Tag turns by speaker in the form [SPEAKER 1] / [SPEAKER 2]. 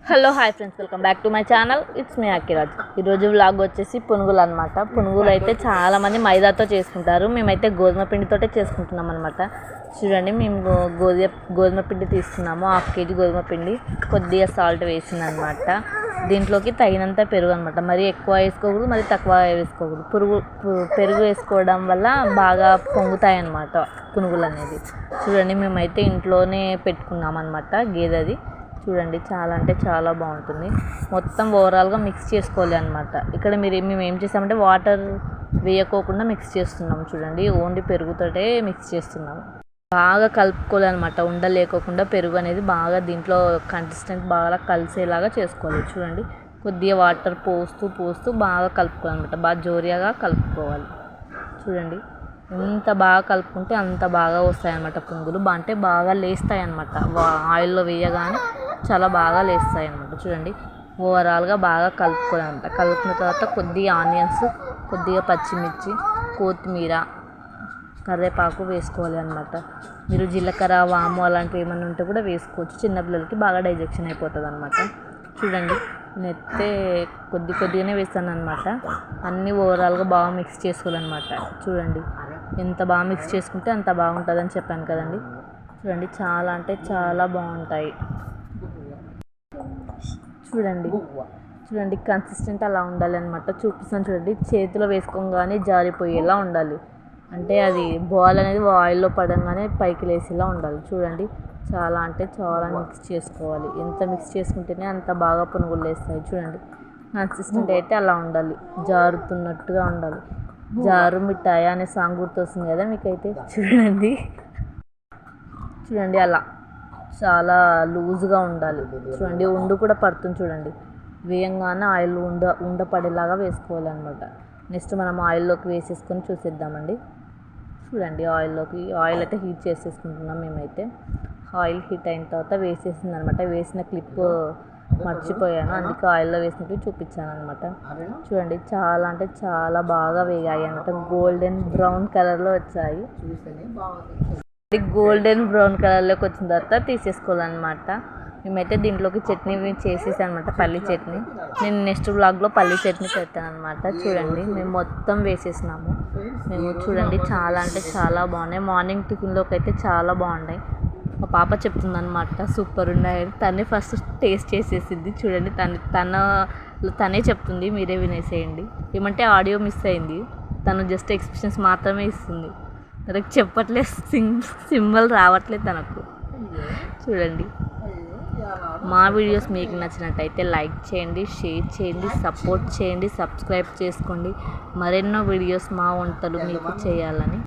[SPEAKER 1] Hello hi friends, welcome back to my channel. It's me Akiraj. ఈరోజు vlog వచ్చేసి పునుగులు అనమాట. పునుగులు అయితే చాలామంది మైదాతో చేసుకుంటారు, మేమైతే గోధుమ పిండితోటే చేసుకుంటున్నాం అనమాట. చూడండి, మేము గోధుమ పిండి తీసుకున్నాము. 1/2 kg గోధుమ పిండి, కొద్దిగా సాల్ట్ వేసింది అనమాట. దీంట్లోకి తగినంత పెరుగు అనమాట. మరీ ఎక్కువ వేసుకోకూడదు, మరీ తక్కువ వేసుకోకూడదు. పెరుగు వేసుకోవడం వల్ల బాగా పొంగుతాయి అన్నమాట పునుగులు అనేది. చూడండి, మేమైతే ఇంట్లోనే పెట్టుకున్నాం అనమాట గేదెది. చూడండి, చాలా అంటే చాలా బాగుంటుంది. మొత్తం ఓవరాల్గా మిక్స్ చేసుకోవాలి అనమాట. ఇక్కడ మేము ఏం చేసామంటే వాటర్ వేయకోకుండా మిక్స్ చేస్తున్నాం. చూడండి, ఓన్లీ పెరుగుతోటే మిక్స్ చేస్తున్నాము. బాగా కలుపుకోవాలి అనమాట. ఉండలేకోకుండా పెరుగు అనేది బాగా దీంట్లో కన్సిస్టెంట్ బాగా కలిసేలాగా చేసుకోవాలి. చూడండి, కొద్దిగా వాటర్ పోస్తూ బాగా కలుపుకోవాలి అనమాట. బాగా జోరియాగా కలుపుకోవాలి. చూడండి, ఎంత బాగా కలుపుకుంటే అంత బాగా వస్తాయి అన్నమాట పునుగులు. అంటే బాగా లేస్తాయి అన్నమాట. ఆయిల్లో వేయగానే చాలా బాగా లేస్తాయి అన్నమాట. చూడండి, ఓవరాల్గా బాగా కలుపుకోవాలన్నమాట. కలుపుకున్న తర్వాత కొద్దిగా ఆనియన్స్, కొద్దిగా పచ్చిమిర్చి, కొత్తిమీర, కరివేపాకు వేసుకోవాలి అన్నమాట. మీరు జీలకర్ర, వాము అలాంటివి ఏమైనా ఉంటే కూడా వేసుకోవచ్చు. చిన్నపిల్లలకి బాగా డైజెషన్ అయిపోతుంది అన్నమాట. చూడండి, నేనైతే కొద్దిగానే వేస్తాను అనమాట. అన్నీ ఓవరాల్గా బాగా మిక్స్ చేసుకోవాలన్నమాట. చూడండి, ఎంత బాగా మిక్స్ చేసుకుంటే అంత బాగుంటుందని చెప్పాను కదండి. చూడండి, చాలా అంటే చాలా బాగుంటాయి. చూడండి కన్సిస్టెంట్ అలా ఉండాలి అనమాట. చూపిస్తాను చూడండి, చేతిలో వేసుకోగానే జారిపోయేలా ఉండాలి. అంటే అది బాల్ అనేది ఆయిల్లో పడంగానే పైకి లేసేలా ఉండాలి. చూడండి, చాలా అంటే చాలా మిక్స్ చేసుకోవాలి. ఎంత మిక్స్ చేసుకుంటేనే అంత బాగా పునుగులు వేస్తాయి. చూడండి, కన్సిస్టెంట్ అయితే అలా ఉండాలి, జారుతున్నట్టుగా ఉండాలి. జారు మిఠాయి అనే సాంగ్ గుర్తొస్తుంది కదా మీకైతే. చూడండి అలా చాలా లూజ్గా ఉండాలి. చూడండి, ఉండు కూడా పడుతుంది. చూడండి, వేయంగానే ఆయిల్ ఉండపడేలాగా వేసుకోవాలి అనమాట. నెక్స్ట్ మనం ఆయిల్లోకి వేసేసుకొని చూసేద్దామండి. చూడండి, ఆయిల్ అయితే హీట్ చేసేసుకుంటున్నాం మేమైతే. ఆయిల్ హీట్ అయిన తర్వాత వేసేసింది అనమాట. వేసిన క్లిప్ మర్చిపోయాను, అందుకే ఆయిల్లో వేసినట్టు చూపించాను అనమాట. చూడండి, చాలా అంటే చాలా బాగా వేగాయి అనమాట. గోల్డెన్ బ్రౌన్ కలర్లో వచ్చాయి. గోల్డెన్ బ్రౌన్ కలర్లోకి వచ్చిన తర్వాత తీసేసుకోవాలన్నమాట. మేమైతే దీంట్లోకి చట్నీ చేసేసాను అనమాట, పల్లి చట్నీ. నేను నెక్స్ట్ వ్లాగ్లో పల్లి చట్నీ పెడతాను అనమాట. చూడండి, మేము మొత్తం వేసేసినాము. చూడండి, చాలా అంటే చాలా బాగున్నాయి. మార్నింగ్ టిఫిన్లోకి అయితే చాలా బాగున్నాయి. మా పాప చెప్తుందనమాట సూపర్ ఉన్నాయి. తనే ఫస్ట్ టేస్ట్ చేసేసింది. చూడండి, తనే చెప్తుంది, మీరే వినేసేయండి. ఏమంటే ఆడియో మిస్ అయింది. తను జస్ట్ ఎక్స్ప్రెషన్స్ మాత్రమే ఇస్తుంది, తనకు చెప్పట్లేదు, సింబల్ రావట్లేదు తనకు. చూడండి, మా వీడియోస్ మీకు నచ్చినట్టయితే లైక్ చేయండి, షేర్ చేయండి, సపోర్ట్ చేయండి, సబ్స్క్రైబ్ చేసుకోండి. మరెన్నో వీడియోస్ మా వంటలు మీకు చేయాలని